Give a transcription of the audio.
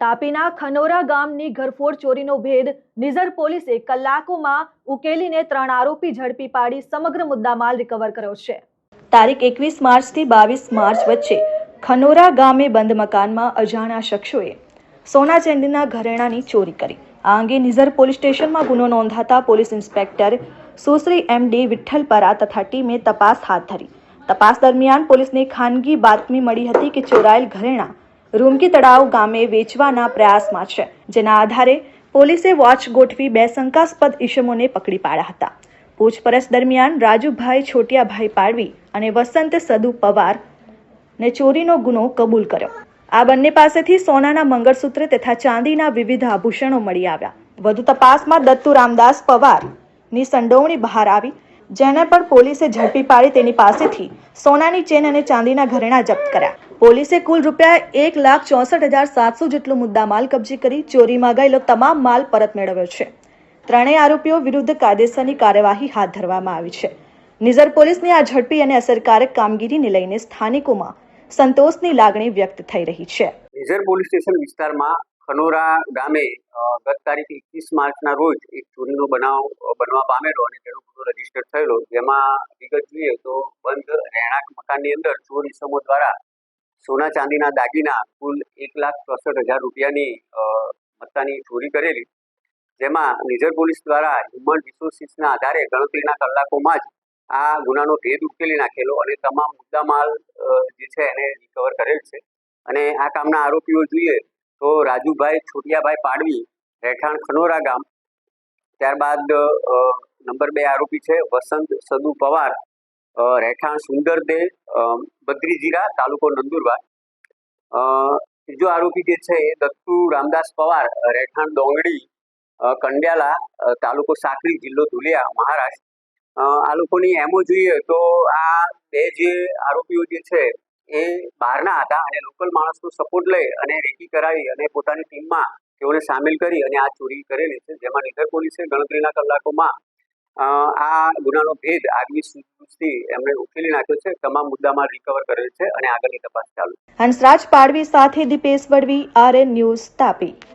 તાપીના ખનોરા ગામની ઘરફોડ ચોરીનો ભેદ નિઝર પોલીસે કલાકોમાં ઉકેલીને 3 આરોપી ઝડપી પાડી સમગ્ર મુદ્દામાલ રિકવર કર્યો છે। તારીખ 21 માર્ચથી 22 માર્ચ વચ્ચે ખનોરા ગામે બંધ મકાનમાં અજાણ્યા શખ્સોએ સોના ચાંદીના ઘરેણાંની ચોરી કરી। આ અંગે નિઝર પોલીસ સ્ટેશનમાં ગુનો નોંધાતા પોલીસ ઇન્સ્પેક્ટર સુશ્રી એમ.ડી. વિઠ્ઠલપરા તથા ટીમે તપાસ હાથ ધરી। તપાસ દરમિયાન પોલીસને ખાનગી બાતમી મળી હતી કે ચોરાયેલ ઘરેણાં રૂમકી તળાવ ગામે વેચવાના પ્રયાસમાં છે, જેના આધારે પોલીસે વોચ ગોઠવી 2 શંકાસ્પદ ઇસમોને પકડી પાડ્યા હતા। પૂછપરછ દરમિયાન રાજુભાઈ છોટિયાભાઈ પાડવી અને વસંત સદુ પવાર ને ચોરીનો ગુનો કબૂલ કર્યો। આ બંને પાસેથી સોનાના મંગળસૂત્ર તથા ચાંદીના વિવિધ આભૂષણો મળી આવ્યા। વધુ તપાસમાં દત્તુ રામદાસ પવારની સંડોવણી બહાર આવી, જેને પણ પોલીસે ઝડપી પાડી તેની પાસેથી સોનાની ચેન અને ચાંદીના ઘરેણાં જપ્ત કર્યા। પોલીસે કુલ રૂપિયા 1,64,700 જેટલો મુદ્દામાલ કબજે કરી ચોરીમાં ગયેલો તમામ માલ પરત મેળવ્યો છે। ત્રણેય આરોપીઓ વિરુદ્ધ કાયદેસરની કાર્યવાહી હાથ ધરવામાં આવી છે। નિઝર પોલીસની આ ઝડપી અને અસરકારક કામગીરીને લઈને સ્થાનિકોમાં સંતોષની લાગણી વ્યક્ત થઈ રહી છે। નિઝર પોલીસ સ્ટેશન વિસ્તારમાં ખનોરા ગામે ગત તારીખ 21 માર્ચના રોજ એક ચોરીનો બનાવ બનવા પામેલો અને તેનો ગુનો રજીસ્ટર થયેલો, જેમાં વિગત જોઈએ તો બંધ રહેણાંક મકાનની અંદર ચોર ઇસમો દ્વારા સોના ચાંદીના દાગીના કુલ 1,64,000 રૂપિયાની મત્તાની ચોરી કરેલી, જેમાં નિઝર પોલીસ દ્વારા હ્યુમન રિસોર્સિસના આધારે ગણતરીના કલાકોમાં જ આ ગુનાનો ભેદ ઉકેલી નાખેલો અને તમામ મુદ્દામાલ જે છે એને રિકવર કરેલ છે। અને આ કામના આરોપીઓ જોઈએ તો રાજુભાઈ છોટિયાભાઈ પાડવી, રહેઠાણ ખનોરા ગામ। ત્યારબાદ નંબર 2 આરોપી છે વસંત સદુ પવાર, રહેઠાણ સુંદરદે બદ્રીજીરા, તાલુકો નંદુરબાર। ત્રીજો આરોપી જે છે એ દત્તુ રામદાસ પવાર, રહેઠાણ ડોંગડી કંડ્યાલા, તાલુકો સાકરી, જિલ્લો ધુલિયા, મહારાષ્ટ્ર। આ લોકોની એમો જોઈએ તો આ 2 જે આરોપીઓ જે છે એ બહારના હતા અને લોકલ માણસનો સપોર્ટ લઈ અને રેકી કરાવી અને પોતાની ટીમમાં તેઓને સામેલ કરી અને આ ચોરી કરેલી છે, જેમાં નિઝર પોલીસે ગણતરીના કલાકોમાં આ ગુનાનો ભેદ આગવી સૂચથી એમણે ઉકેલી નાખ્યો છે। તમામ મુદ્દામાં રિકવર કરેલ છે અને આગળની તપાસ ચાલુ છે। હંસરાજ પાડવી સાથે દીપેશ વડવી, RN ન્યૂઝ, તાપી।